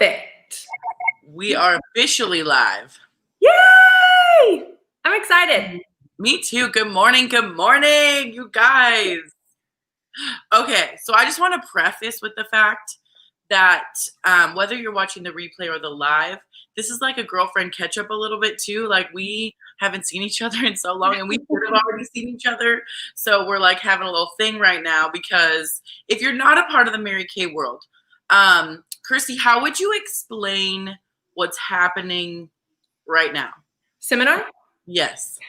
Perfect. We are officially live. Yay! I'm excited. Me too. Good morning, you guys. Okay, so I just want to preface with the fact that whether you're watching the replay or the live, this is like a girlfriend catch up a little bit too. Like we haven't seen each other in so long and we could have already seen each other. So we're like having a little thing right now because if you're not a part of the Mary Kay world, Kirsty, how would you explain what's happening right now? Seminar? Yes.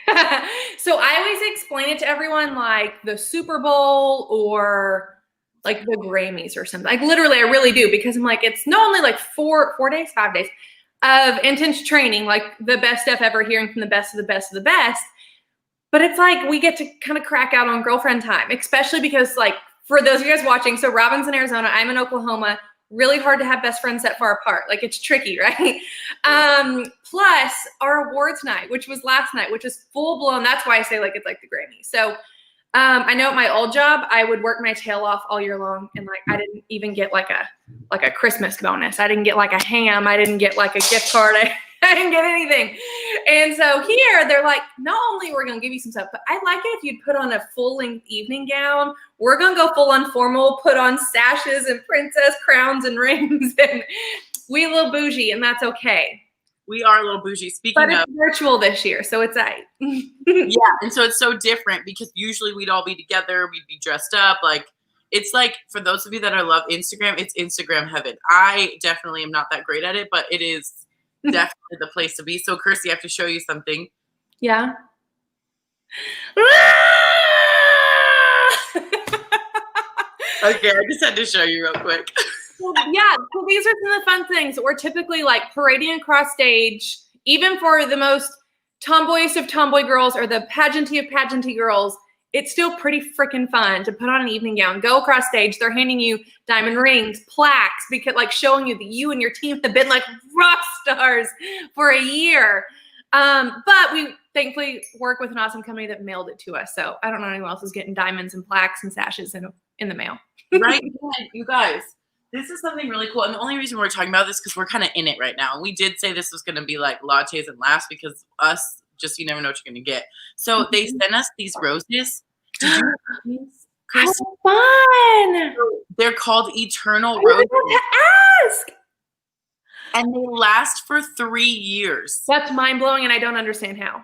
So I always explain it to everyone like the Super Bowl or like the Grammys or something. Like literally, I really do, because I'm like, it's not only like 5 days of intense training, like the best stuff ever, hearing from the best of the best of the best. But it's like we get to kind of crack out on girlfriend time, especially because like for those of you guys watching, so Robin's in Arizona, I'm in Oklahoma. Really hard to have best friends that far apart. Like it's tricky, right? Plus our awards night, which was last night, which is full blown. That's why I say like it's like the Grammys. So I know at my old job, I would work my tail off all year long, and like I didn't even get like a Christmas bonus. I didn't get like a ham. I didn't get like a gift card. I didn't get anything. And so here they're like, not only we're going to give you some stuff, but I like it if you'd put on a full-length evening gown. We're going to go full-on formal, put on sashes and princess crowns and rings, and we a little bougie, and that's okay. We are a little bougie. Speaking but of, it's virtual this year, so it's yeah, and so it's so different because usually we'd all be together, we'd be dressed up, like it's like for those of you that love Instagram, it's Instagram heaven. I definitely am not that great at it, but it is definitely the place to be. So Kirsty, I have to show you something. Yeah. Okay, I just had to show you real quick. Yeah, so these are some of the fun things. We're typically like parading across stage, even for the most tomboyish of tomboy girls or the pageanty of pageanty girls. It's still pretty freaking fun to put on an evening gown, go across stage. They're handing you diamond rings, plaques, because like showing you that you and your team have been like rock stars for a year. But we thankfully work with an awesome company that mailed it to us. So I don't know anyone else is getting diamonds and plaques and sashes in the mail. Right, you guys. This is something really cool. And the only reason we're talking about this because we're kind of in it right now. And we did say this was going to be like lattes and laughs because us, just you never know what you're going to get. So they sent us these roses. Did you these? How fun. They're called Eternal Roses. To ask. And they last for 3 years. That's mind-blowing, and I don't understand how.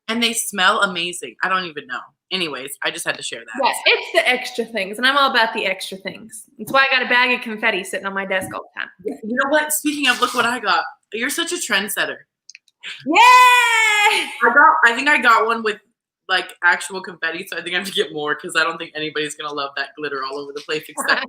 And they smell amazing. I don't even know. Anyways, I just had to share that. Yes, it's the extra things, and I'm all about the extra things. That's why I got a bag of confetti sitting on my desk all the time. You know what? Speaking of, look what I got. You're such a trendsetter. Yay! I think I got one with like actual confetti, so I think I have to get more because I don't think anybody's gonna love that glitter all over the place except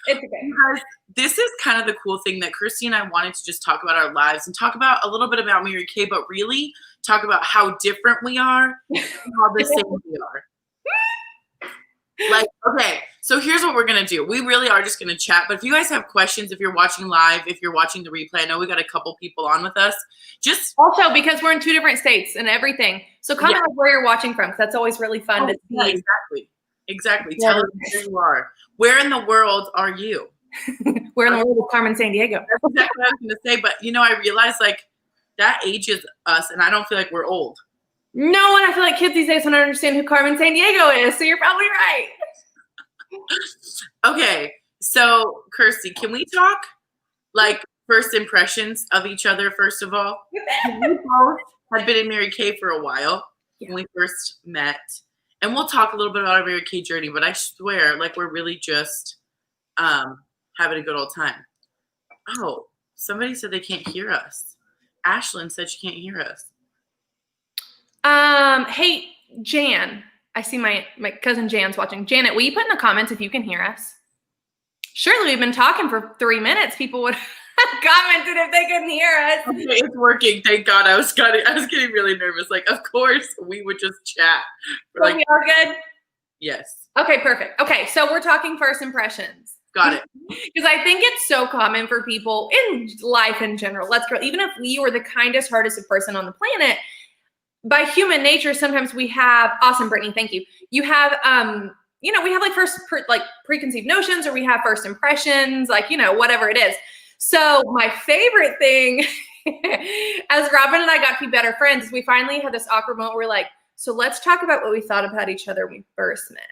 it's okay. Because this is kind of the cool thing that Kirsty and I wanted to just talk about our lives and talk about a little bit about Mary Kay, but really talk about how different we are and how the same we are. Like, okay, so here's what we're gonna do. We really are just gonna chat, but if you guys have questions, if you're watching live, if you're watching the replay, I know we got a couple people on with us. Just also because we're in 2 different states and everything. So comment where you're watching from, because that's always really fun to see. Yeah, exactly. Tell us where you are. Where in the world are you? Where in the world is Carmen Sandiego? That's exactly what I was gonna say, but I realized like that ages us, and I don't feel like we're old. No, and I feel like kids these days don't understand who Carmen Sandiego is, so you're probably right. Okay, so Kirsty, can we talk like first impressions of each other first of all? We both had been in Mary Kay for a while when we first met, and we'll talk a little bit about our Mary Kay journey, but I swear like we're really just having a good old time. Oh, somebody said they can't hear us. Ashlyn said she can't hear us. Hey, Jan, I see my cousin Jan's watching. Janet, will you put in the comments if you can hear us? Surely we've been talking for 3 minutes. People would have commented if they couldn't hear us. Okay, it's working. Thank God. I was getting really nervous. Like, of course we would just chat. So we are good? Yes. Okay, perfect. Okay, so we're talking first impressions. Got it. Because I think it's so common for people in life in general. Even if we were the kindest, hardest person on the planet, by human nature, sometimes we have, awesome, Brittany, thank you. You have we have like preconceived notions, or we have first impressions, like, whatever it is. So my favorite thing as Robin and I got to be better friends is we finally had this awkward moment where we're like, so let's talk about what we thought about each other when we first met.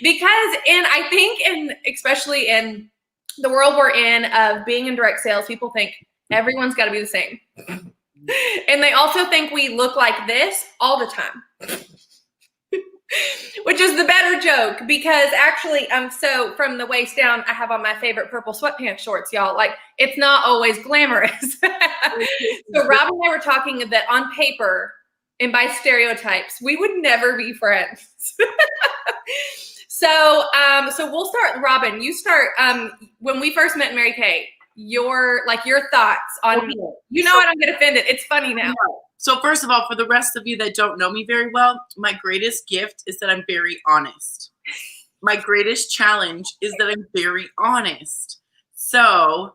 Because I think especially in the world we're in of being in direct sales, people think everyone's got to be the same. And they also think we look like this all the time. Which is the better joke, because actually, so from the waist down, I have on my favorite purple sweatpants shorts, y'all. Like, it's not always glamorous. So Rob and I were talking that on paper and by stereotypes, we would never be friends. So we'll start. Robin, you start. When we first met Mary Kay, your thoughts on me. I don't get offended. It's funny now. So first of all, for the rest of you that don't know me very well, my greatest gift is that I'm very honest. My greatest challenge is that I'm very honest. So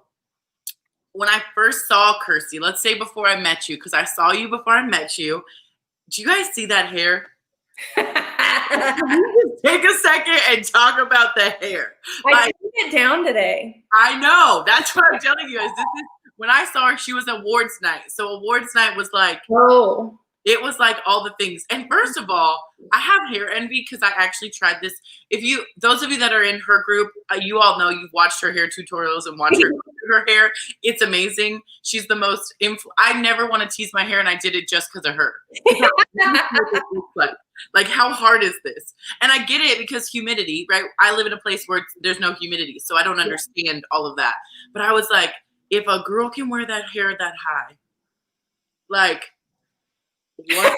when I first saw Kirsty, let's say before I met you, because I saw you before I met you, do you guys see that hair? Take a second and talk about the hair. I took it down today. I know. That's what I'm telling you. When I saw her, she was awards night. So awards night was like, it was like all the things. And first of all, I have hair envy because I actually tried this. Those of you that are in her group, you all know you've watched her hair tutorials and watched her hair. It's amazing. She's the most, I never want to tease my hair, and I did it just because of her. Like, how hard is this? And I get it because humidity, right? I live in a place where there's no humidity, so I don't understand all of that. But I was like, if a girl can wear that hair that high, like, what?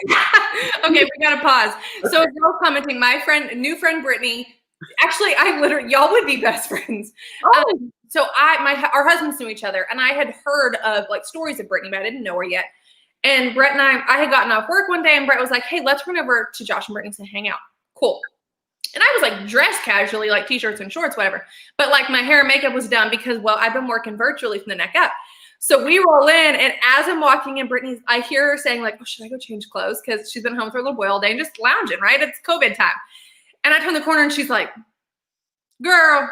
Okay, we gotta pause. Okay. So a girl commenting, my new friend Brittany, actually, y'all would be best friends. Oh. So our husbands knew each other, and I had heard of like stories of Brittany, but I didn't know her yet. And Brett and I had gotten off work one day, and Brett was like, hey, let's run over to Josh and Brittany's and hang out. Cool. And I was like dressed casually, like t-shirts and shorts, whatever. But like my hair and makeup was done because, well, I've been working virtually from the neck up. So we roll in, and as I'm walking in, I hear her saying like, oh, should I go change clothes? Because she's been home with her little boy all day and just lounging, right? It's COVID time. And I turn the corner, and she's like, girl.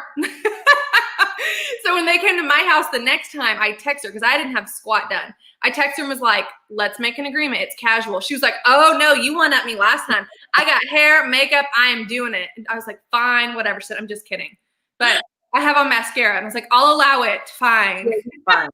So when they came to my house the next time, I text her because I didn't have squat done. I text her and was like, let's make an agreement. It's casual. She was like, oh, no, you won at me last time. I got hair, makeup. I am doing it. And I was like, fine, whatever. She said, I'm just kidding. But I have on mascara. And I was like, I'll allow it. Fine. Fine.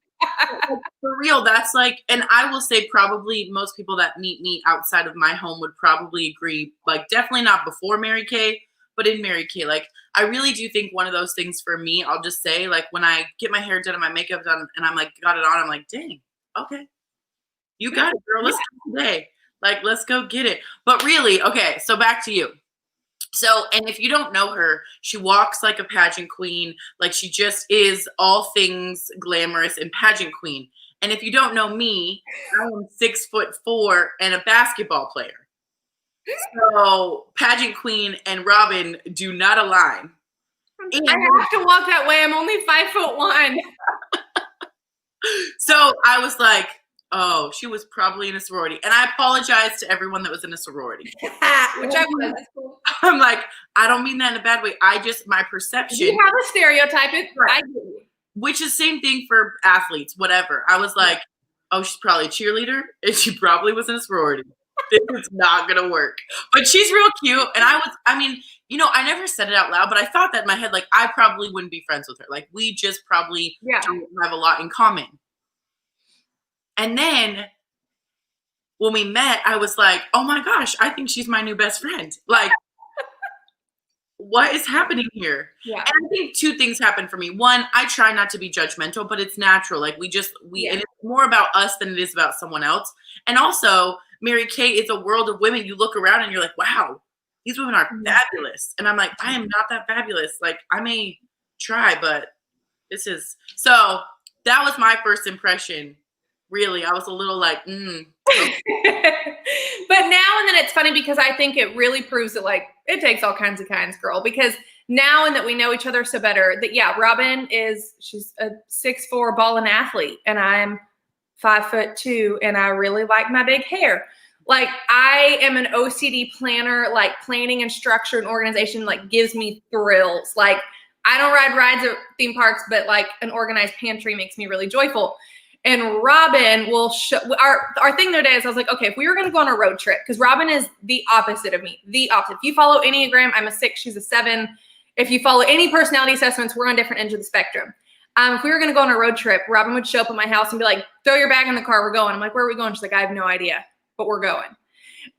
For real, that's like, and I will say probably most people that meet me outside of my home would probably agree, like definitely not before Mary Kay, but in Mary Kay. Like, I really do think one of those things for me, I'll just say, like, when I get my hair done and my makeup done and I'm like, got it on, I'm like, dang, okay. You got it, girl. Let's go today. Like, let's go get it. But really, okay, so back to you. So, and if you don't know her, she walks like a pageant queen. Like, she just is all things glamorous and pageant queen. And if you don't know me, I am 6'4" and a basketball player. So pageant queen and Robin do not align. I have to walk that way. I'm only 5'1". So I was like, oh, she was probably in a sorority. And I apologize to everyone that was in a sorority. Which I was. I'm like, I don't mean that in a bad way. My perception. You have a stereotype. Right. Which is same thing for athletes, whatever. I was like, oh, she's probably a cheerleader. And she probably was in a sorority. This is not going to work. But she's real cute. And I never said it out loud, but I thought that in my head, like, I probably wouldn't be friends with her. Like, we just probably don't have a lot in common. And then when we met, I was like, oh my gosh, I think she's my new best friend. Like, what is happening here? Yeah. And I think two things happen for me. One, I try not to be judgmental, but it's natural. Like, and it's more about us than it is about someone else. And also, Mary Kay is a world of women. You look around and you're like, wow, these women are fabulous. And I'm like, I am not that fabulous. Like, I may try, but so that was my first impression. Really, I was a little like, But now and then it's funny because I think it really proves that, like, it takes all kinds of kinds, girl. Because now and that we know each other so better, that Robin she's a 6'4" ballin' athlete, and I'm 5'2", and I really like my big hair. Like I am an OCD planner, like planning and structure and organization like gives me thrills. Like I don't ride rides at theme parks, but like an organized pantry makes me really joyful. And Robin will show our thing the other day is I was like, okay, if we were going to go on a road trip, because Robin is the opposite of me, the opposite. If you follow Enneagram, I'm a 6, she's a 7. If you follow any personality assessments, we're on different ends of the spectrum. If we were going to go on a road trip, Robin would show up at my house and be like, throw your bag in the car, we're going. I'm like, where are we going? She's like, I have no idea, but we're going.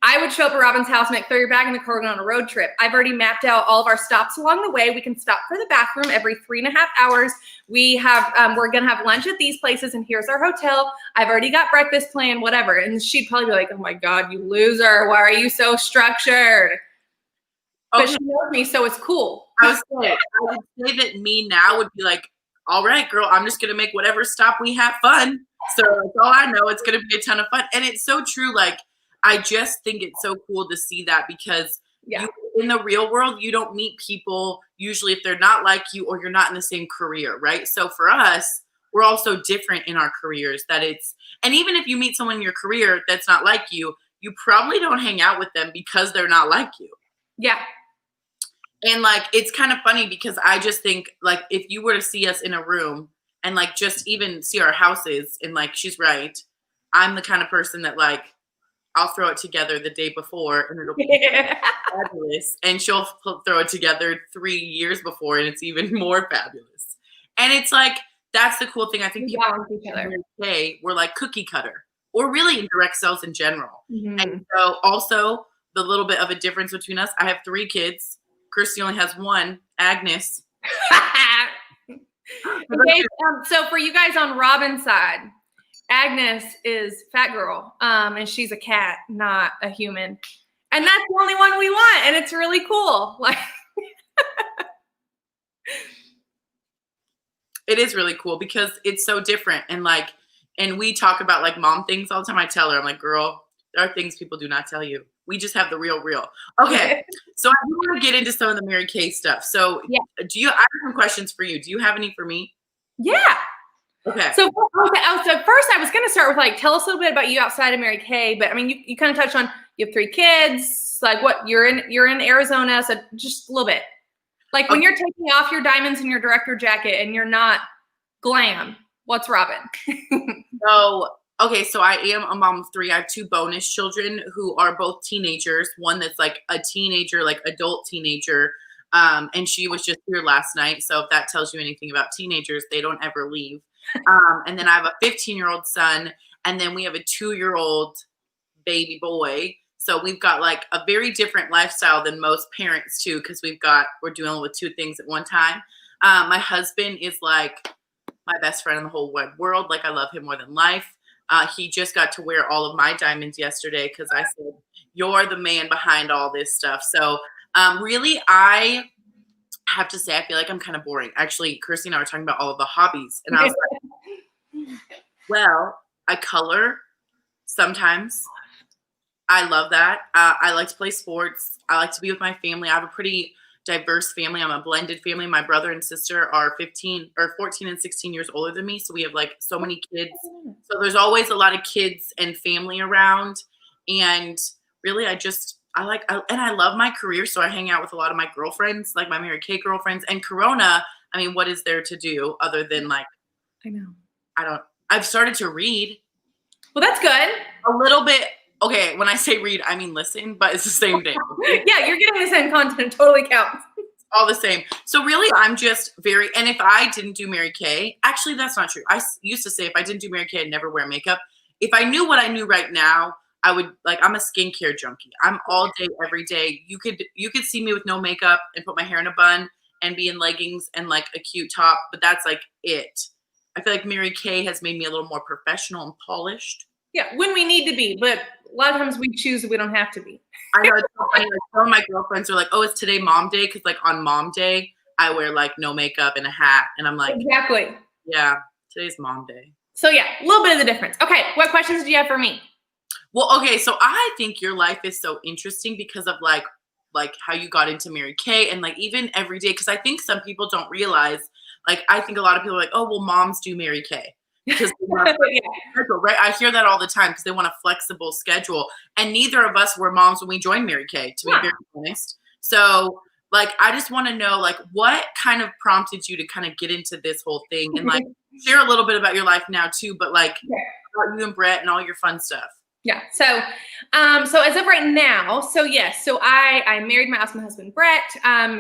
I would show up at Robin's house and like, throw your bag in the car, we're going on a road trip. I've already mapped out all of our stops along the way. We can stop for the bathroom every 3.5 hours. We have, we're going to have lunch at these places and here's our hotel. I've already got breakfast planned, whatever. And she'd probably be like, oh my God, you loser. Why are you so structured? Okay. But she knows me, so it's cool. I would say that me now would be like, all right, girl, I'm just going to make whatever stop we have fun. So that's all I know. It's going to be a ton of fun. And it's so true. Like, I just think it's so cool to see that because in the real world, you don't meet people usually if they're not like you or you're not in the same career, right? So for us, we're also different in our careers and even if you meet someone in your career that's not like you probably don't hang out with them because they're not like you. Yeah. And like, it's kind of funny because I just think like if you were to see us in a room and like just even see our houses and like, she's right. I'm the kind of person that like, I'll throw it together the day before and it'll be fabulous. And she'll throw it together 3 years before and it's even more fabulous. And it's like, that's the cool thing. I think people we're like cookie cutter or really in direct sales in general. Mm-hmm. And so also the little bit of a difference between us, I have 3 kids. Kirsty only has 1, Agnes. Okay, so for you guys on Robin's side, Agnes is fat girl, and she's a cat, not a human. And that's the only one we want, and it's really cool. Like, it is really cool because it's so different. And like, and we talk about like mom things all the time. I tell her, I'm like, girl, there are things people do not tell you. We just have the real. Okay, so I want to get into some of the Mary Kay stuff. So I have some questions for you. Do you have any for me? Yeah. Okay. So first I was going to start with like, tell us a little bit about you outside of Mary Kay, but I mean, you kind of touched on, you have 3 kids, like what you're in Arizona. So just a little bit like when you're taking off your diamonds and your director jacket and you're not glam, what's Robin? So I am a mom of 3. I have 2 bonus children who are both teenagers. One that's like a teenager, like adult teenager. And she was just here last night. So if that tells you anything about teenagers, they don't ever leave. And then I have a 15-year-old son, and then we have a 2-year-old baby boy. So we've got like a very different lifestyle than most parents too, because we're dealing with 2 things at one time. My husband is like my best friend in the whole wide world. Like I love him more than life. He just got to wear all of my diamonds yesterday because I said, you're the man behind all this stuff. So really, I have to say, I feel like I'm kind of boring. Actually, Kirsty and I were talking about all of the hobbies. And I was like, well, I color sometimes. I love that. I like to play sports. I like to be with my family. I have a pretty diverse family. I'm a blended family. My brother and sister are 14 and 16 years older than me. So we have like so many kids. So there's always a lot of kids and family around. And really, I love my career. So I hang out with a lot of my girlfriends, like my Mary Kay girlfriends. And Corona, I mean, what is there to do other than like, I know. I've started to read. Well, that's good. A little bit. Okay, when I say read, I mean listen, but it's the same thing. Yeah, you're getting the same content. It totally counts. All the same. So really, I'm just and if I didn't do Mary Kay, actually, that's not true. I used to say if I didn't do Mary Kay, I'd never wear makeup. If I knew what I knew right now, I would I'm a skincare junkie. I'm all day, every day. You could see me with no makeup and put my hair in a bun and be in leggings and like a cute top, but that's like it. I feel like Mary Kay has made me a little more professional and polished. Yeah, when we need to be, but a lot of times we choose that we don't have to be. I know it's so funny. Like, some of my girlfriends are like, "Oh, it's today Mom Day," because like on Mom Day, I wear like no makeup and a hat, and I'm like, exactly. Yeah, today's Mom Day. So yeah, a little bit of the difference. Okay, what questions do you have for me? Well, okay, so I think your life is so interesting because of like how you got into Mary Kay and like even every day. Because I think some people don't realize. Like I think a lot of people are like, "Oh, well, moms do Mary Kay." because they want a flexible schedule, right? I hear that all the time because they want a flexible schedule. And neither of us were moms when we joined Mary Kay, to be very honest. So like, I just want to know, like, what kind of prompted you to kind of get into this whole thing, and like share a little bit about your life now too, but like about you and Brett and all your fun stuff. Yeah. So, so as of right now, so yes, so I married my awesome husband, Brett.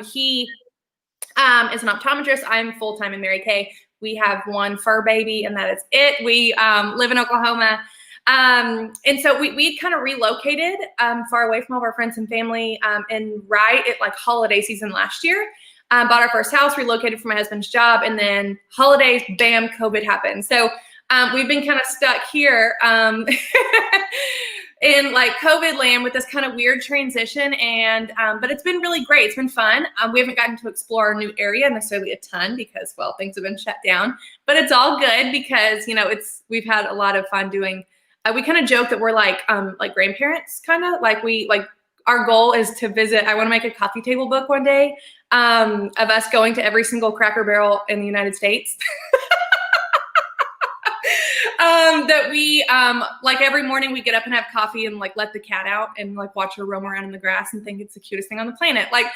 He is an optometrist. I'm full-time in Mary Kay. We have one fur baby, and that is it. We live in Oklahoma. And so we kind of relocated far away from all of our friends and family, and right at like holiday season last year. Bought our first house, relocated for my husband's job, and then holidays, bam, COVID happened. So we've been kind of stuck here in like COVID land with this kind of weird transition. And but it's been really great. It's been fun. We haven't gotten to explore our new area necessarily a ton because, well, things have been shut down. But it's all good because, you know, we've had a lot of fun doing. We kind of joke that we're like grandparents, kind of like our goal is to visit. I want to make a coffee table book one day of us going to every single Cracker Barrel in the United States. That we like every morning we get up and have coffee and like let the cat out and like watch her roam around in the grass and think it's the cutest thing on the planet. Like,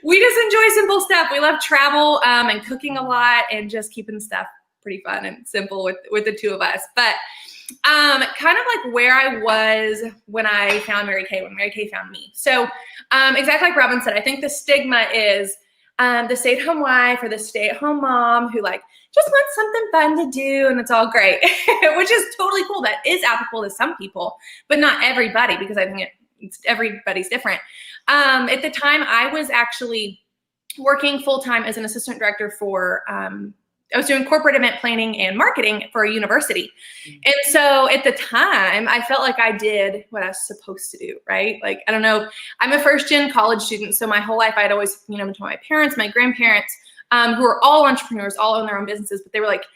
we just enjoy simple stuff. We love travel and cooking a lot and just keeping stuff pretty fun and simple with the two of us. But kind of like where I was when I found Mary Kay, when Mary Kay found me. So exactly like Robin said, I think the stigma is the stay-at-home wife or the stay-at-home mom who like just wants something fun to do and it's all great, which is totally cool. That is applicable to some people, but not everybody, because I think everybody's different. At the time, I was actually working full-time as an assistant director for I was doing corporate event planning and marketing for a university. And so at the time, I felt like I did what I was supposed to do, right? Like, I don't know, I'm a first-gen college student. So my whole life, I'd always, you know, been to my parents, my grandparents, who are all entrepreneurs, all own their own businesses, but they were like,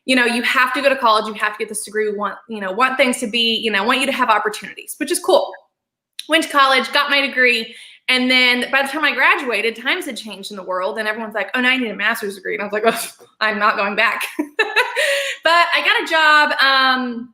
you know, you have to go to college, you have to get this degree, we want things to be, you know, want you to have opportunities, which is cool. Went to college, got my degree. And then by the time I graduated, times had changed in the world and everyone's like, oh, now you need a master's degree. And I was like, oh, I'm not going back. But I got a job.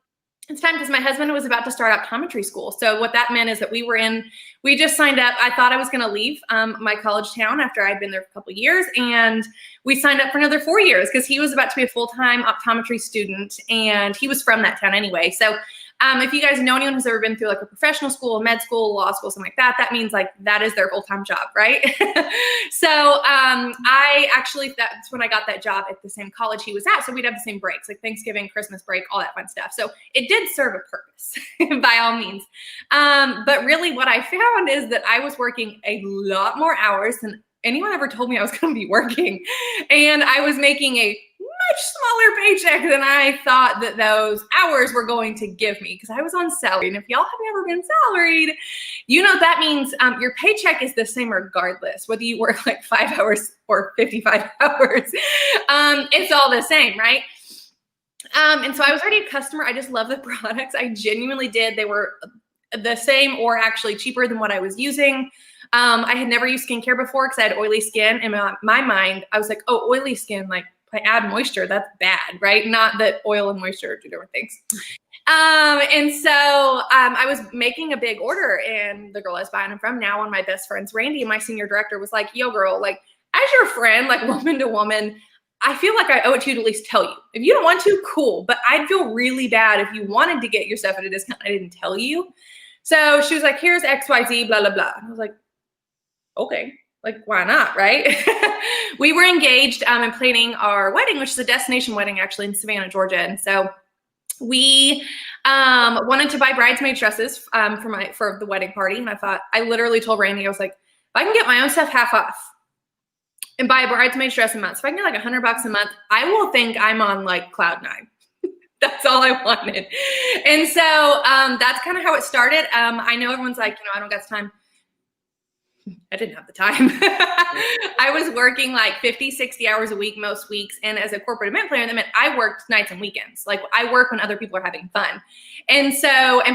It's time because my husband was about to start optometry school. So what that meant is that we just signed up. I thought I was going to leave my college town after I'd been there for a couple of years. And we signed up for another 4 years because he was about to be a full-time optometry student. And he was from that town anyway. So if you guys know anyone who's ever been through like a professional school, med school, law school, something like that, that means like that is their full-time job, right? So that's when I got that job at the same college he was at. So we'd have the same breaks, like Thanksgiving, Christmas break, all that fun stuff. So it did serve a purpose by all means. But really what I found is that I was working a lot more hours than anyone ever told me I was going to be working. And I was making a much smaller paycheck than I thought that those hours were going to give me because I was on salary. And if y'all have ever been salaried, you know that means your paycheck is the same regardless, whether you work like 5 hours or 55 hours. It's all the same, right? And so I was already a customer. I just love the products. I genuinely did. They were the same or actually cheaper than what I was using. I had never used skincare before because I had oily skin. In my mind, I was like, oh, oily skin, like, if I add moisture, that's bad, right? Not that oil and moisture are two different things. And so I was making a big order, and the girl I was buying them from, now one of my best friends, Randy, my senior director, was like, yo, girl, like, as your friend, like woman to woman, I feel like I owe it to you to at least tell you. If you don't want to, cool. But I'd feel really bad if you wanted to get your stuff at a discount I didn't tell you. So she was like, here's XYZ, blah, blah, blah. And I was like, okay. Like, why not, right? We were engaged in planning our wedding, which is a destination wedding actually in Savannah, Georgia. And so we wanted to buy bridesmaid dresses for the wedding party. And I literally told Randy, I was like, if I can get my own stuff half off and buy a bridesmaid dress a month, so if I can get like $100 a month, I will think I'm on like cloud nine. That's all I wanted. And so that's kind of how it started. I know everyone's like, I don't got time. I didn't have the time. I was working like 50, 60 hours a week most weeks. And as a corporate event planner, that meant I worked nights and weekends. Like I work when other people are having fun. And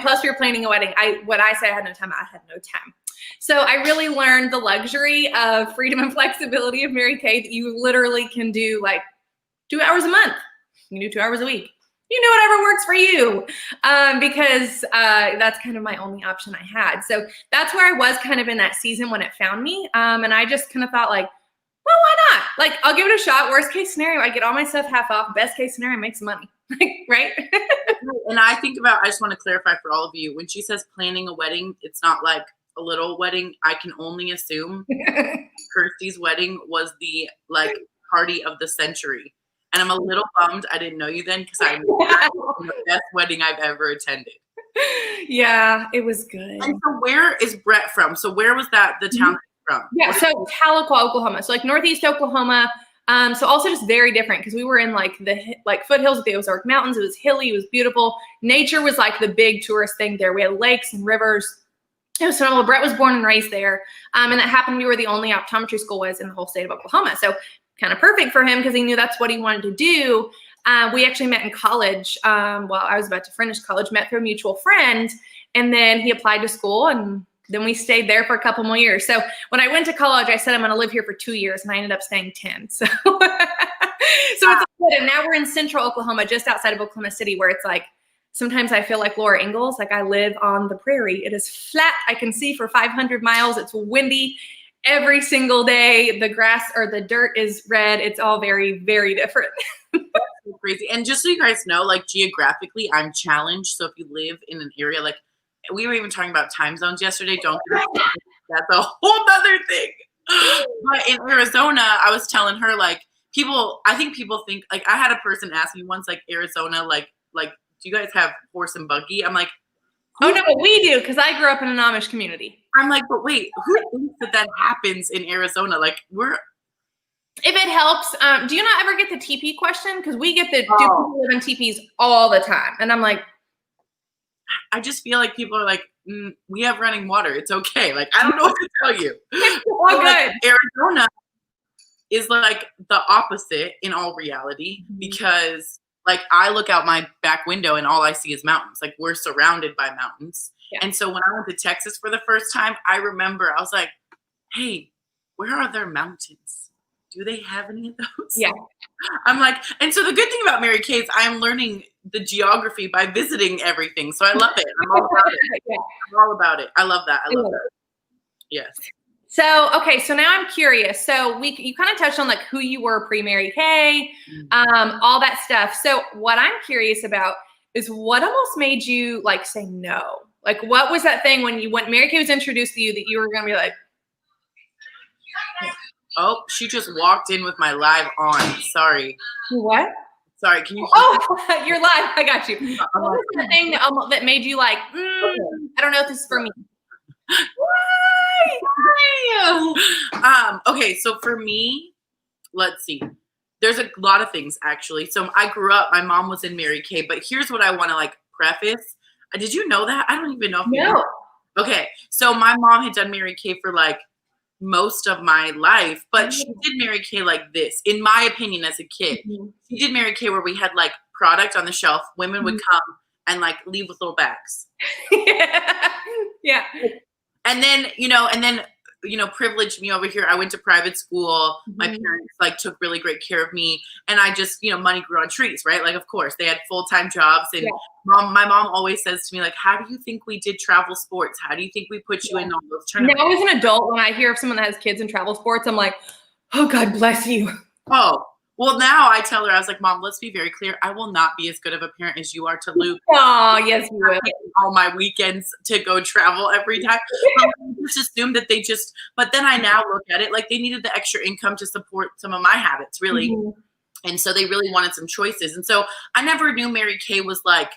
plus we were planning a wedding. When I say I had no time, I had no time. So I really learned the luxury of freedom and flexibility of Mary Kay, that you literally can do like 2 hours a month. You can do 2 hours a week. you know, whatever works for you, because that's kind of my only option I had. So that's where I was kind of in that season when it found me. And I just kind of thought like, well, why not? Like, I'll give it a shot. Worst case scenario, I get all my stuff half off. Best case scenario, I make some money. Right? And I think about, I just want to clarify for all of you, when she says planning a wedding, it's not like a little wedding. I can only assume Kirsty's wedding was the like party of the century. And I'm a little bummed I didn't know you then, because I'm the best wedding I've ever attended. Yeah, it was good. And so where is Brett from? So where was that, the town from? Yeah, so Tahlequah, Oklahoma. So like northeast Oklahoma. So also just very different because we were in like the foothills of the Ozark Mountains. It was hilly, it was beautiful. Nature was like the big tourist thing there. We had lakes and rivers. It was phenomenal. Brett was born and raised there. And that happened, we were the only optometry school was in the whole state of Oklahoma. So kind of perfect for him because he knew that's what he wanted to do. We actually met in college while I was about to finish college, met through a mutual friend. And then he applied to school and then we stayed there for a couple more years. So when I went to college, I said, I'm going to live here for 2 years. And I ended up staying 10. So, it's good. And now we're in central Oklahoma, just outside of Oklahoma City, where it's like, sometimes I feel like Laura Ingalls, like I live on the prairie. It is flat. I can see for 500 miles. It's windy every single day. The grass or the dirt is red. It's all very, very different. Crazy. And just so you guys know, like geographically, I'm challenged. So if you live in an area like, we were even talking about time zones yesterday. That's a whole other thing. But in Arizona, I was telling her like I think people think like I had a person ask me once like Arizona, like do you guys have horse and buggy? I'm like, oh no, we do because I grew up in an Amish community. I'm like, but wait, who thinks that happens in Arizona? Like if it helps, do you not ever get the TP question? Because we get the do people live in TPs all the time, and I'm like. I just feel like people are like, we have running water. It's okay. Like, I don't know what to tell you. All good. Like, Arizona is like the opposite in all reality because like I look out my back window and all I see is mountains. Like we're surrounded by mountains. Yeah. And so when I went to Texas for the first time, I remember I was like, hey, where are there mountains? Do they have any of those? Yeah. I'm like, and so the good thing about Mary Kay is I'm learning the geography by visiting everything. So I love it. I'm all about it. Yeah. I'm all about it. I love that. I love that. Yes. So, okay. So now I'm curious. So you kind of touched on like who you were pre-Mary Kay, all that stuff. So what I'm curious about is what almost made you like say no? Like what was that thing when Mary Kay was introduced to you that you were going to be like, oh, she just walked in with my live on. Sorry. What? Sorry, can you? Oh, you're live. I got you. What was the thing that made you like, I don't know if this is for me? Why? Okay, so for me, let's see. There's a lot of things actually. So I grew up, my mom was in Mary Kay, but here's what I want to like preface. Did you know that? I don't even know if you know. Okay, so my mom had done Mary Kay for like most of my life, but she did Mary Kay like this, in my opinion, as a kid. She did Mary Kay where we had like product on the shelf. Women would come and like leave with little bags. Yeah. And then, privileged me over here. I went to private school. My parents like took really great care of me. And I just, money grew on trees, right? Like, of course, they had full-time jobs. And my mom always says to me, like, how do you think we did travel sports? How do you think we put you in all those tournaments? Now, as an adult, when I hear of someone that has kids in travel sports, I'm like, oh, God bless you. Oh, well, now I tell her, I was like, Mom, let's be very clear. I will not be as good of a parent as you are to Luke. Oh, yes, you will. All my weekends to go travel every time. I just assumed that but then I now look at it like they needed the extra income to support some of my habits, really. And so they really wanted some choices. And so I never knew Mary Kay was like,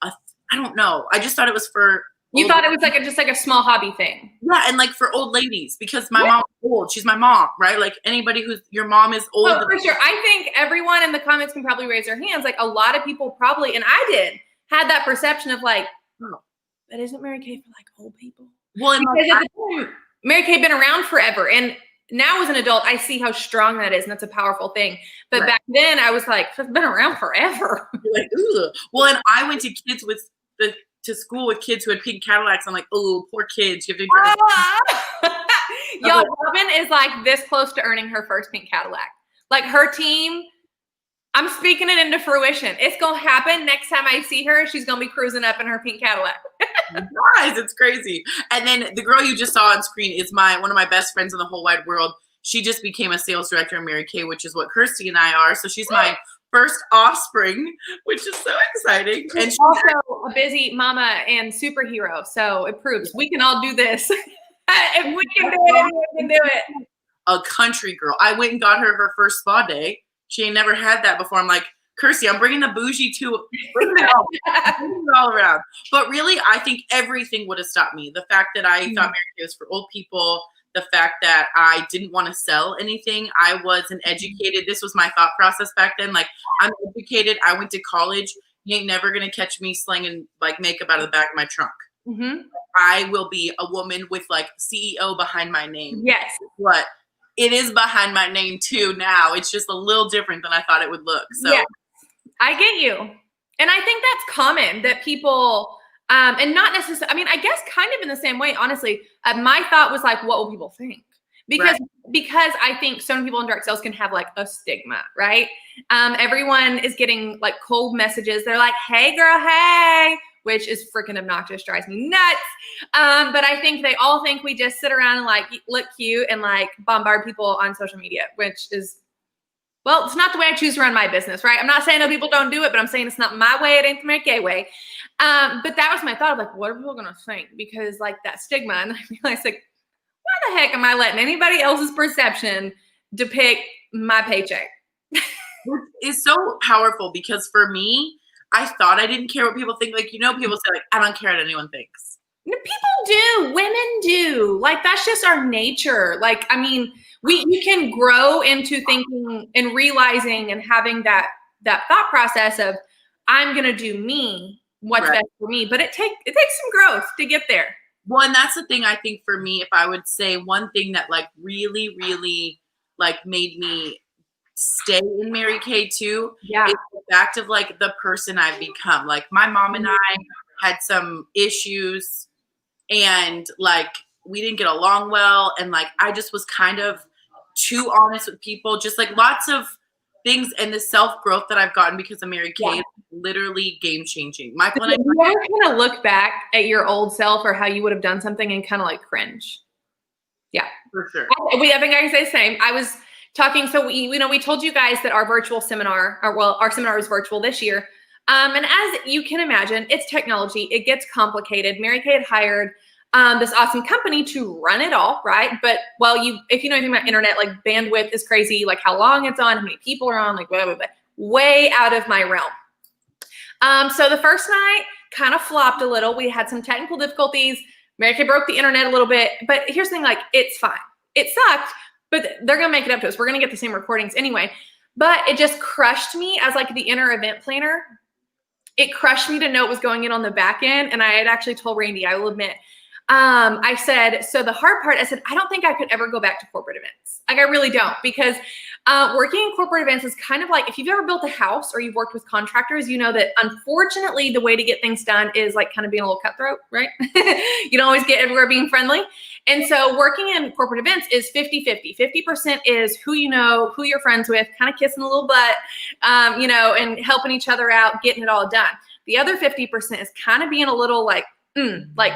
I don't know. I just thought it was for. You thought it was like just like a small hobby thing. Yeah, and like for old ladies, because my mom's old. She's my mom, right? Like anybody your mom is old. Oh, for sure. I think everyone in the comments can probably raise their hands. Like a lot of people probably, and I did, had that perception of like, oh, that isn't Mary Kay for like old people. Well, because at the time, Mary Kay had been around forever. And now as an adult, I see how strong that is. And that's a powerful thing. But back then I was like, it's been around forever. Like, ugh. Well, and I went to to school with kids who had pink Cadillacs. I'm like, oh, poor kids. You have to drive. Y'all, Robin is like this close to earning her first pink Cadillac. Like her team, I'm speaking it into fruition. It's going to happen. Next time I see her, she's going to be cruising up in her pink Cadillac. Guys, it's crazy. And then the girl you just saw on screen is one of my best friends in the whole wide world. She just became a sales director in Mary Kay, which is what Kirsty and I are. So she's my first offspring, which is so exciting. And she's also a busy mama and superhero. So it proves we can all do this. If we can do it, we can do it. A country girl. I went and got her first spa day. She ain't never had that before. I'm like, Kirsty, I'm bringing the bougie to bring it all around. But really, I think everything would have stopped me. The fact that I thought Mary Kay was for old people, the fact that I didn't want to sell anything. I wasn't educated. This was my thought process back then. Like, I'm educated. I went to college. You ain't never going to catch me slinging like makeup out of the back of my trunk. I will be a woman with like CEO behind my name. Yes. But it is behind my name too now. It's just a little different than I thought it would look. So yes, I get you. And I think that's common that people, and not necessarily, I mean, I guess kind of in the same way, honestly, my thought was like, what will people think? Because I think so many people in direct sales can have like a stigma, right? Everyone is getting like cold messages. They're like, hey girl, hey, which is freaking obnoxious, drives me nuts. But I think they all think we just sit around and like look cute and like bombard people on social media, which is, well, it's not the way I choose to run my business, right? I'm not saying that people don't do it, but I'm saying it's not my way. It ain't the Mary Kay way. But that was my thought of like, what are people going to think? Because like that stigma, and I realized like, why the heck am I letting anybody else's perception depict my paycheck? It's so powerful because for me, I thought I didn't care what people think. Like, people say like, I don't care what anyone thinks. People do. Women do. Like, that's just our nature. Like, I mean, we can grow into thinking and realizing and having that thought process of, I'm going to do me, what's best for me. But it takes some growth to get there. Well, and that's the thing I think for me, if I would say one thing that like really, really like made me stay in Mary Kay too, is the fact of like the person I've become. Like my mom and I had some issues and like we didn't get along well. And like, I just was kind of too honest with people, just like lots of things. And the self-growth that I've gotten because of Mary Kay is literally game changing. Michael and I you ever kind of look back at your old self or how you would have done something and kind of like cringe? Yeah, for sure. I think I can say the same. I was talking, so we told you guys that our virtual seminar, our seminar was virtual this year. And as you can imagine, it's technology. It gets complicated. Mary Kay had hired this awesome company to run it all, right? But if you know anything about internet, like bandwidth is crazy, like how long it's on, how many people are on, like blah, blah, blah, way out of my realm. So the first night kind of flopped a little. We had some technical difficulties. Mary Kay broke the internet a little bit, but here's the thing, like it's fine. It sucked, but they're going to make it up to us. We're going to get the same recordings anyway. But it just crushed me as like the inner event planner. It crushed me to know what was going in on the back end. And I had actually told Randy, I will admit, I said, so the hard part, I said, I don't think I could ever go back to corporate events. Like I really don't, because working in corporate events is kind of like, if you've ever built a house or you've worked with contractors, you know that unfortunately the way to get things done is like kind of being a little cutthroat, right? You don't always get everywhere being friendly. And so working in corporate events is 50-50. 50% is who you know, who you're friends with, kind of kissing a little butt, and helping each other out, getting it all done. The other 50% is kind of being a little like,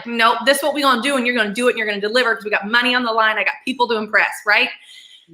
nope, this is what we're going to do, and you're going to do it, and you're going to deliver because we got money on the line. I got people to impress, right?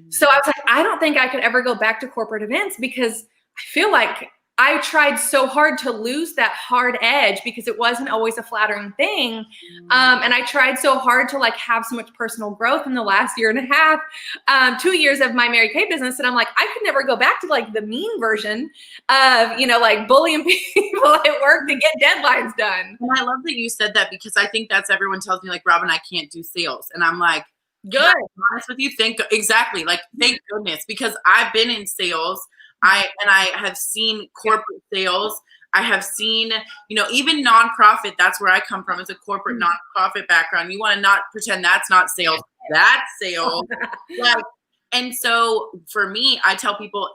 So I was like, I don't think I could ever go back to corporate events because I feel like I tried so hard to lose that hard edge because it wasn't always a flattering thing. And I tried so hard to like have so much personal growth in the last year and a half, 2 years of my Mary Kay business. And I'm like, I could never go back to like the mean version of, like bullying people at work to get deadlines done. And I love that you said that because I think that's everyone tells me like, Robin, I can't do sales. And I'm like, good. I'm honest with you. Exactly. Like, thank goodness, because I've been in sales. I have seen corporate sales. I have seen, even nonprofit. That's where I come from. It's a corporate nonprofit background. You want to not pretend that's not sales. That's sales. And so for me, I tell people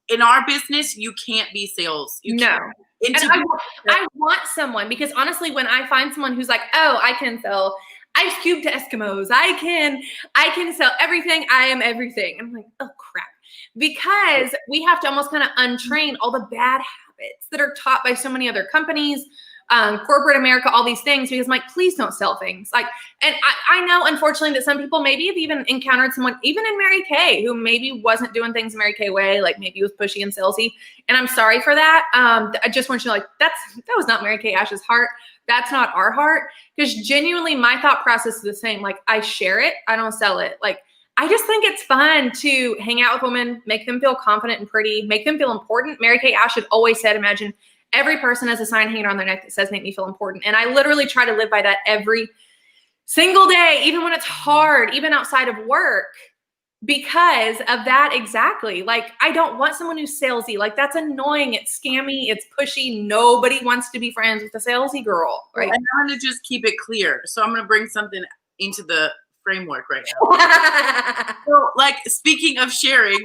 in our business, you can't be sales. And I want someone, because honestly, when I find someone who's like, oh, I can sell ice cube to Eskimos. I can sell everything. I am everything. I'm like, oh crap. because we have to almost kind of untrain all the bad habits that are taught by so many other companies, corporate America, all these things, because I'm like, please don't sell things. Like, and I know, unfortunately, that some people maybe have even encountered someone, even in Mary Kay, who maybe wasn't doing things the Mary Kay way, like maybe was pushy and salesy. And I'm sorry for that. I just want you to know, like, that was not Mary Kay Ash's heart. That's not our heart. Because genuinely, my thought process is the same. Like, I share it, I don't sell it. Like, I just think it's fun to hang out with women, make them feel confident and pretty, make them feel important. Mary Kay Ash had always said, imagine every person has a sign hanging on their neck that says, make me feel important. And I literally try to live by that every single day, even when it's hard, even outside of work, because of that exactly. Like, I don't want someone who's salesy. Like, that's annoying. It's scammy. It's pushy. Nobody wants to be friends with a salesy girl, right? And I'm going to just keep it clear. So I'm going to bring something into the framework right now. So, like, speaking of sharing,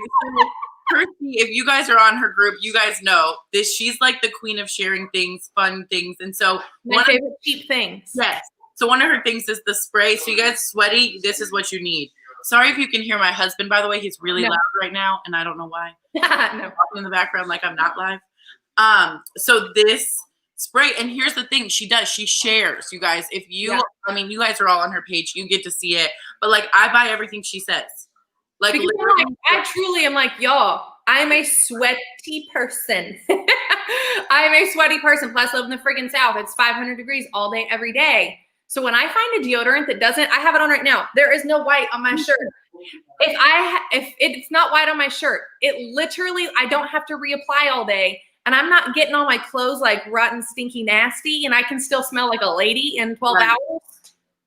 Kirsty, if you guys are on her group, you guys know this. She's like the queen of sharing things, fun things. And so my favorite cheap things. Yes. So one of her things is the spray. So you guys sweaty, this is what you need. Sorry if you can hear my husband, by the way. He's really loud right now, and I don't know why. No. Talking in the background like I'm not live. So this spray, and here's the thing, she shares, you guys. If you, I mean, you guys are all on her page, you get to see it. But like, I buy everything she says. Like, I truly am like, y'all, I'm a sweaty person. I'm a sweaty person. Plus, I live in the friggin' South. It's 500 degrees all day, every day. So when I find a deodorant that doesn't, I have it on right now. There is no white on my shirt. If it's not white on my shirt, it literally, I don't have to reapply all day. And I'm not getting all my clothes like rotten, stinky, nasty. And I can still smell like a lady in 12 hours.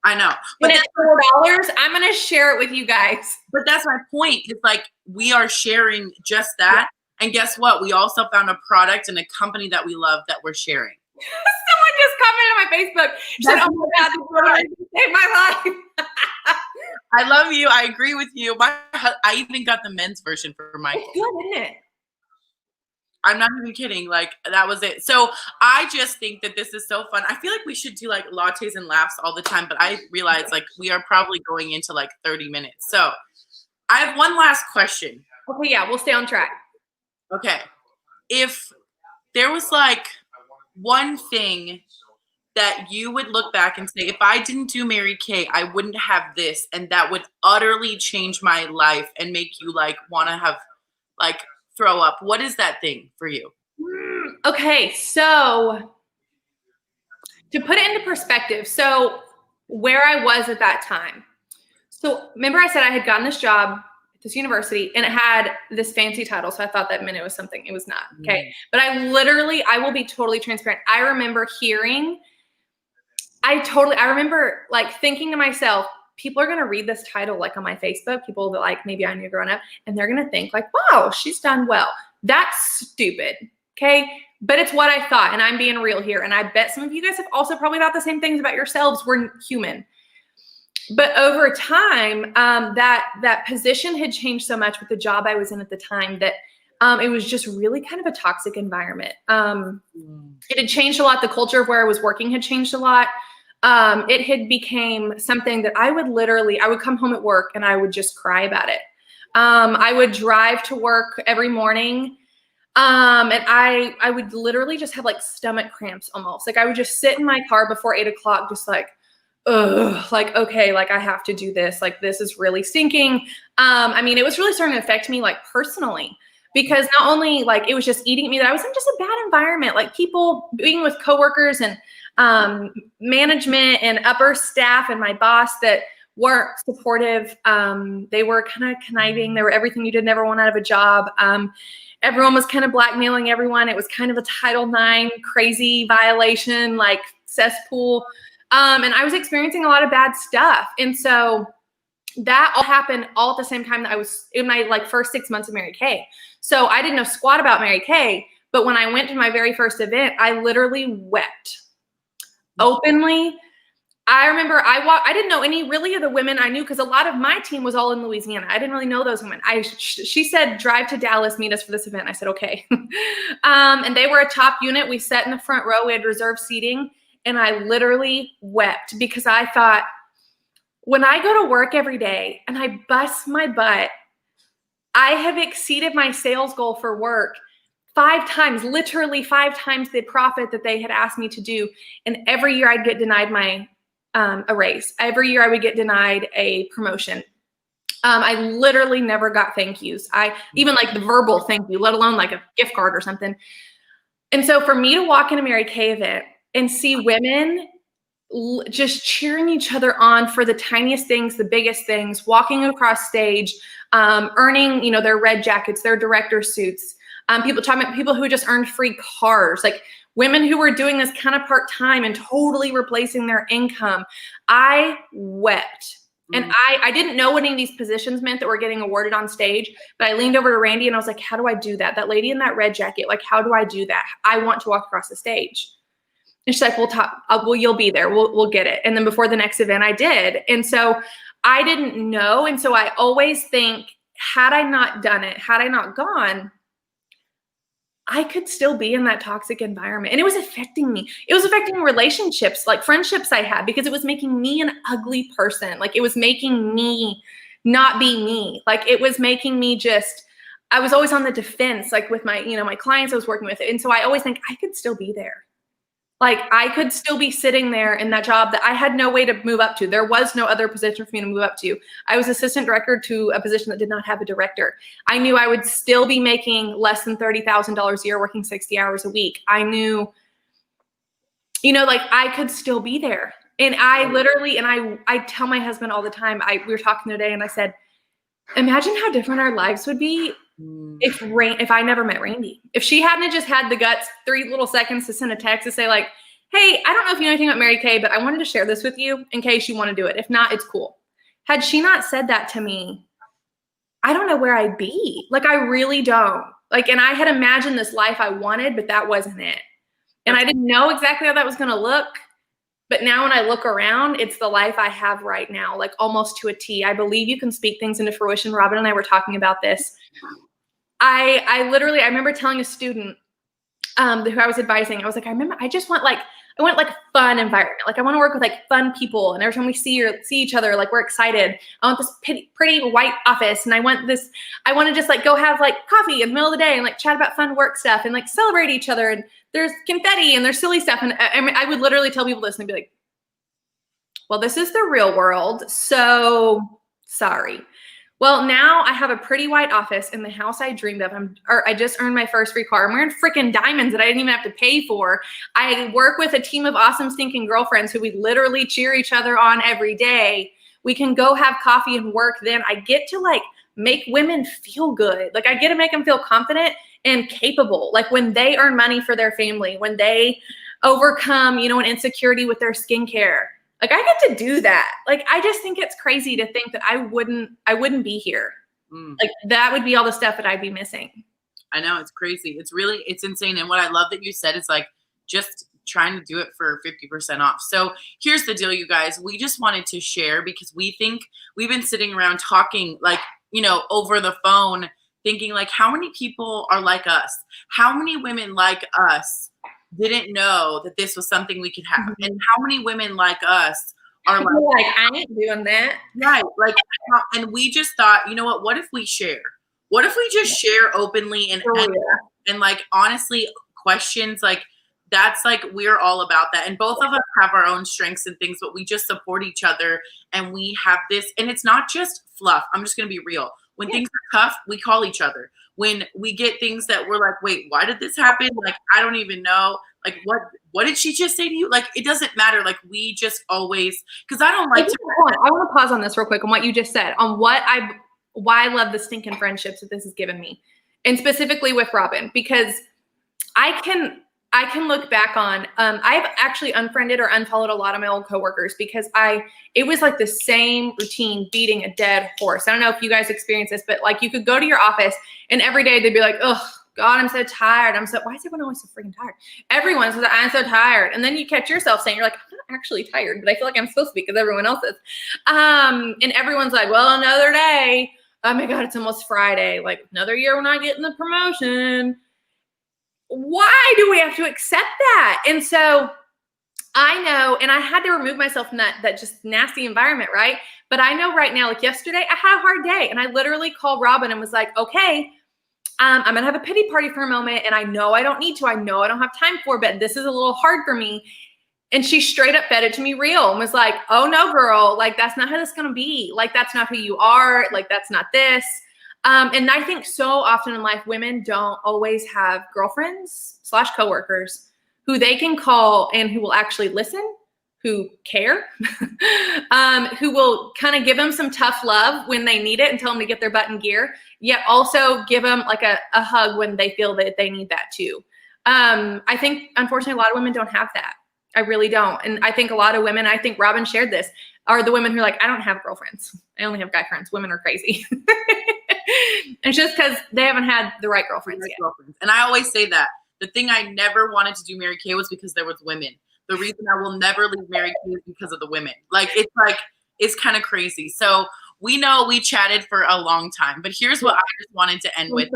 I know. But it's $4. I'm going to share it with you guys. But that's my point. It's like, we are sharing just that. Yeah. And guess what? We also found a product and a company that we love that we're sharing. Someone just commented on my Facebook. She said, oh my God, this product saved my life. I love you. I agree with you. I even got the men's version for Michael. It's good, isn't it? I'm not even kidding. Like, that was it. So I just think that this is so fun. I feel like we should do like lattes and laughs all the time, but I realize like we are probably going into like 30 minutes. So I have one last question. Okay, yeah, we'll stay on track. Okay. If there was like one thing that you would look back and say, if I didn't do Mary Kay, I wouldn't have this, and that would utterly change my life and make you like want to have like throw up, what is that thing for you? Okay, so to put it into perspective, so where I was at that time. So remember I said I had gotten this job at this university and it had this fancy title. So I thought that meant it was something. It was not. Okay. But I will be totally transparent. I remember I remember like thinking to myself, people are going to read this title like on my Facebook, people that like maybe I knew growing up, and they're going to think like, wow, she's done well. That's stupid. Okay. But it's what I thought, and I'm being real here. And I bet some of you guys have also probably thought the same things about yourselves. We're human. But over time, that position had changed so much with the job I was in at the time that it was just really kind of a toxic environment. It had changed a lot. The culture of where I was working had changed a lot. It had became something that I would come home at work and I would just cry about it. I would drive to work every morning. And I would literally just have like stomach cramps almost. Like I would just sit in my car before 8 o'clock, just like, ugh, like, okay, like I have to do this. Like, this is really stinking. I mean, it was really starting to affect me like personally, because not only like it was just eating at me, that I was in just a bad environment, like people being with coworkers and management and upper staff and my boss that weren't supportive. They were kind of conniving. They were everything you did never want out of a job. Everyone was kind of blackmailing everyone. It was kind of a Title IX crazy violation, like cesspool. And I was experiencing a lot of bad stuff. And so that all happened all at the same time that I was in my like first 6 months of Mary Kay. So I didn't know squat about Mary Kay, but when I went to my very first event, I literally wept openly. I remember I didn't know any really of the women I knew, because a lot of my team was all in Louisiana. I didn't really know those women. She said, drive to Dallas, meet us for this event. I said, okay. And they were a top unit. We sat in the front row. We had reserved seating. And I literally wept because I thought, when I go to work every day and I bust my butt I have exceeded my sales goal for work 5 times, literally 5 times the profit that they had asked me to do. And every year I'd get denied a raise. Every year I would get denied a promotion. I literally never got thank yous. Even like the verbal thank you, let alone like a gift card or something. And so for me to walk in a Mary Kay event and see women just cheering each other on for the tiniest things, the biggest things, walking across stage, earning, their red jackets, their director suits, people talking about people who just earned free cars, like women who were doing this kind of part-time and totally replacing their income. I wept. And I didn't know what any of these positions meant that were getting awarded on stage, but I leaned over to Randy and I was like, how do I do that? That lady in that red jacket, like, how do I do that? I want to walk across the stage. And she's like, well, you'll be there. We'll get it. And then before the next event, I did. And so I didn't know. And so I always think, had I not done it, had I not gone, I could still be in that toxic environment. And it was affecting me. It was affecting relationships, like friendships I had, because it was making me an ugly person. Like it was making me not be me. Like it was making me I was always on the defense, like with my, my clients I was working with. And so I always think I could still be there. Like I could still be sitting there in that job that I had no way to move up to. There was no other position for me to move up to. I was assistant director to a position that did not have a director. I knew I would still be making less than $30,000 a year, working 60 hours a week. I knew, like I could still be there. And I literally, and I tell my husband all the time, we were talking today and I said, imagine how different our lives would be if I never met Randy. If she hadn't just had the guts, 3 little seconds to send a text to say like, hey, I don't know if you know anything about Mary Kay, but I wanted to share this with you in case you want to do it. If not, it's cool. Had she not said that to me, I don't know where I'd be. Like, I really don't. Like, and I had imagined this life I wanted, but that wasn't it. And I didn't know exactly how that was going to look. But now when I look around, it's the life I have right now, like almost to a T. I believe you can speak things into fruition. Robin and I were talking about this. I remember telling a student who I was advising, I was like, I want like a fun environment. Like I want to work with like fun people. And every time we see each other, like we're excited. I want this pretty white office. And I want to just like go have like coffee in the middle of the day and like chat about fun work stuff and like celebrate each other. And there's confetti and there's silly stuff. And I would literally tell people this and they'd be like, well, this is the real world. So sorry. Well, now I have a pretty white office in the house I dreamed of. I just earned my first free car. I'm wearing freaking diamonds that I didn't even have to pay for. I work with a team of awesome stinking girlfriends who we literally cheer each other on every day. We can go have coffee and work. Then I get to like make women feel good. Like I get to make them feel confident and capable. Like when they earn money for their family, when they overcome, an insecurity with their skincare. Like I get to do that. Like I just think it's crazy to think that I wouldn't be here. Like that would be all the stuff that I'd be missing. I know, it's crazy. It's insane. And what I love that you said is like just trying to do it for 50% off. So here's the deal, you guys. We just wanted to share because we think we've been sitting around talking like, over the phone, thinking like how many people are like us? How many women like us didn't know that this was something we could have? And how many women like us are like I ain't doing that. Right. Like, and we just thought, what if we share? What if we just share openly and like, honestly, questions like that's like, we're all about that. And both of us have our own strengths and things, but we just support each other. And we have this, and it's not just fluff. I'm just going to be real. When things are tough, we call each other. When we get things that we're like, wait, why did this happen? Like, I don't even know. Like, what did she just say to you? Like, it doesn't matter. Like, we just always, because I don't like to. I want to pause on this real quick on what you just said, on why I love the stinking friendships that this has given me. And specifically with Robin, because I can look back on, I've actually unfriended or unfollowed a lot of my old coworkers because it was like the same routine beating a dead horse. I don't know if you guys experience this, but like you could go to your office and every day they'd be like, oh God, I'm so tired. Why is everyone always so freaking tired? Everyone says, I'm so tired. And then you catch yourself saying, you're like, I'm not actually tired, but I feel like I'm supposed to be because everyone else is. And everyone's like, well, another day. Oh my God, it's almost Friday. Like another year we're not getting the promotion. Why do we have to accept that? And so I know, and I had to remove myself from that just nasty environment, right? But I know right now, like yesterday, I had a hard day, and I literally called Robin and was like, okay, I'm going to have a pity party for a moment, and I know I don't need to. I know I don't have time for it, but this is a little hard for me. And she straight up fed it to me real and was like, oh, no, girl, like, that's not how this is going to be. Like, that's not who you are. Like, that's not this. And I think so often in life, women don't always have girlfriends / coworkers who they can call and who will actually listen, who care, who will kind of give them some tough love when they need it and tell them to get their butt in gear, yet also give them like a hug when they feel that they need that too. I think, unfortunately, a lot of women don't have that. I really don't. And I think a lot of women, I think Robin shared this, are the women who are like, I don't have girlfriends. I only have guy friends. Women are crazy. It's just because they haven't had the right girlfriends yet. And I always say that. The thing I never wanted to do Mary Kay was because there was women. The reason I will never leave Mary Kay is because of the women. It's kind of crazy. So we know we chatted for a long time, but here's what I just wanted to end with.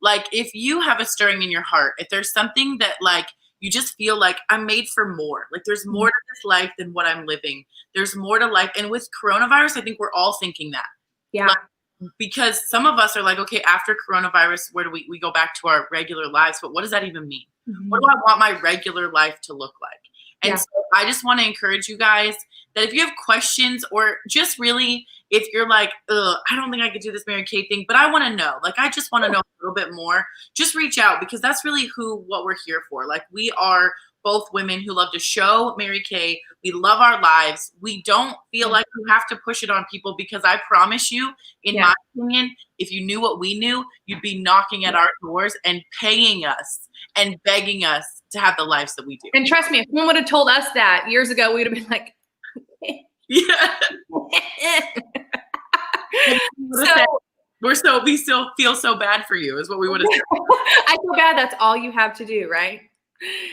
Like, if you have a stirring in your heart, if there's something that like, you just feel like I'm made for more. Like there's more to this life than what I'm living. There's more to life. And with coronavirus, I think we're all thinking that. Yeah. Like, because some of us are like, okay, after coronavirus, where do we go back to our regular lives? But what does that even mean? Mm-hmm. What do I want my regular life to look like? And so I just want to encourage you guys that if you have questions or just really, if you're like, I don't think I could do this Mary Kay thing, but I want to know, like, I just want to know a little bit more, just reach out, because that's really what we're here for. Like, we are both women who love to show Mary Kay. We love our lives. We don't feel like we have to push it on people, because I promise you, in my opinion, if you knew what we knew, you'd be knocking at our doors and paying us and begging us to have the lives that we do. And trust me, if someone would have told us that years ago, we'd have been like, yeah. We still feel so bad for you, is what we would have said. I feel bad. That's all you have to do, right?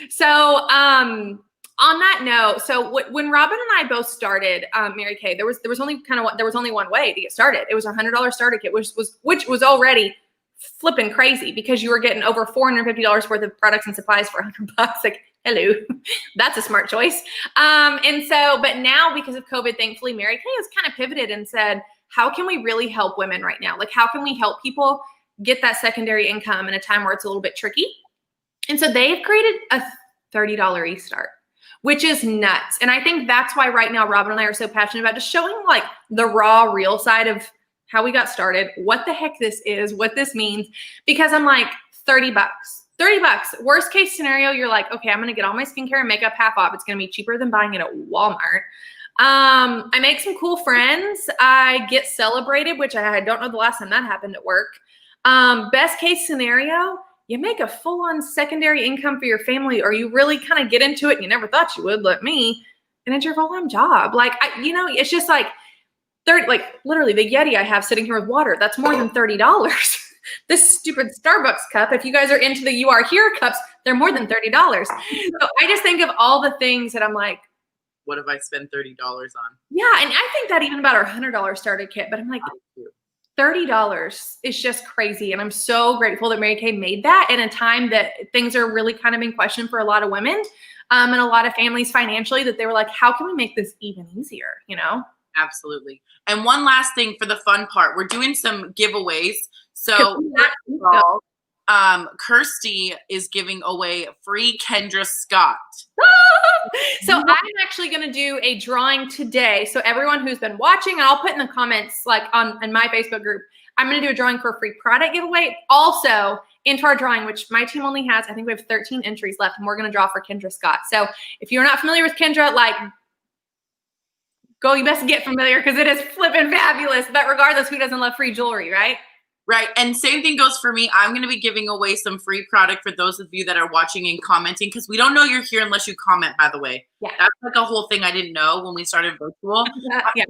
So, on that note, so when Robin and I both started Mary Kay, there was only one way to get started. It was a $100 starter kit, which was already flipping crazy, because you were getting over $450 worth of products and supplies for $100. Like, hello, that's a smart choice. And so, but now because of COVID, thankfully, Mary Kay has kind of pivoted and said, how can we really help women right now? Like, how can we help people get that secondary income in a time where it's a little bit tricky? And so they've created a $30 e-start, which is nuts. And I think that's why right now Robin and I are so passionate about just showing like the raw, real side of how we got started, what the heck this is, what this means, because I'm like, $30. Worst case scenario, you're like, okay, I'm going to get all my skincare and makeup half off. It's going to be cheaper than buying it at Walmart. I make some cool friends. I get celebrated, which I don't know the last time that happened at work. Best case snenario, you make a full-on secondary income for your family, or you really kind of get into it and you never thought you would, like me, and it's your full-time job. Like, it's just like literally the Yeti I have sitting here with water, that's more than $30. This stupid Starbucks cup, if you guys are into the You Are Here cups, they're more than $30. So I just think of all the things that I'm like, what if I spend $30 on? Yeah, and I think that even about our $100 starter kit, but I'm like, $30 is just crazy. And I'm so grateful that Mary Kay made that in a time that things are really kind of in question for a lot of women and a lot of families financially, that they were like, how can we make this even easier, Absolutely. And one last thing for the fun part, we're doing some giveaways. So Kirsty is giving away free Kendra Scott. So I'm actually going to do a drawing today. So everyone who's been watching, and I'll put in the comments, like in my Facebook group, I'm going to do a drawing for a free product giveaway. Also into our drawing, which my team only has, I think we have 13 entries left, and we're going to draw for Kendra Scott. So if you're not familiar with Kendra, you best get familiar, because it is flipping fabulous. But regardless, who doesn't love free jewelry, right? Right. And same thing goes for me. I'm going to be giving away some free product for those of you that are watching and commenting, because we don't know you're here unless you comment, by the way. Yeah. That's like a whole thing I didn't know when we started virtual. Yeah.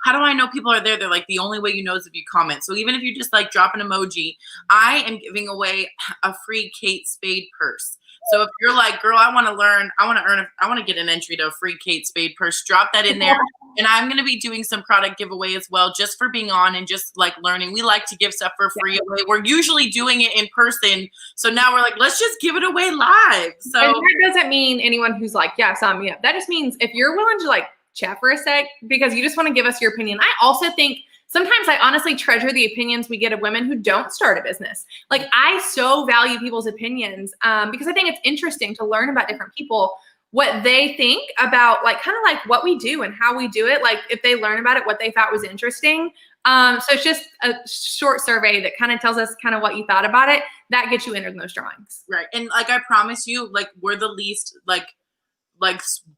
how do I know people are there? They're like, the only way you know is if you comment. So even if you just like drop an emoji, I am giving away a free Kate Spade purse. So if you're like, girl, I want to learn, I want to get an entry to a free Kate Spade purse, drop that in there. And I'm going to be doing some product giveaway as well, just for being on and just like learning. We like to give stuff for free away. We're usually doing it in person. So now we're like, let's just give it away live. So and that doesn't mean anyone who's like, yeah, sign me up. That just means if you're willing to like chat for a sec because you just want to give us your opinion. I also think sometimes I honestly treasure the opinions we get of women who don't start a business. Like I so value people's opinions because I think it's interesting to learn about different people, what they think about like kind of like what we do and how we do it. Like if they learn about it, what they thought was interesting. So it's just a short survey that kind of tells us kind of what you thought about it. That gets you entered in those drawings. Right. And like I promise you, like we're the least like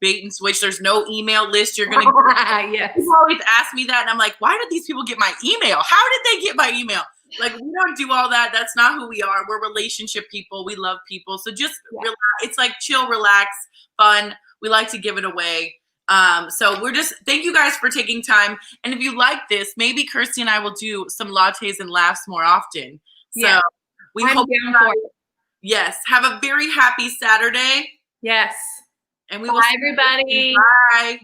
bait and switch. There's no email list you're gonna get. Yes. People always ask me that, and I'm like, why did these people get my email? How did they get my email? Like we don't do all that. That's not who we are. We're relationship people. We love people. So just relax. It's like chill, relax, fun. We like to give it away. So we're just thank you guys for taking time. And if you like this, maybe Kirsty and I will do some lattes and laughs more often. So we hope you guys, yes, have a very happy Saturday. Yes. And we will Bye, everybody. Bye.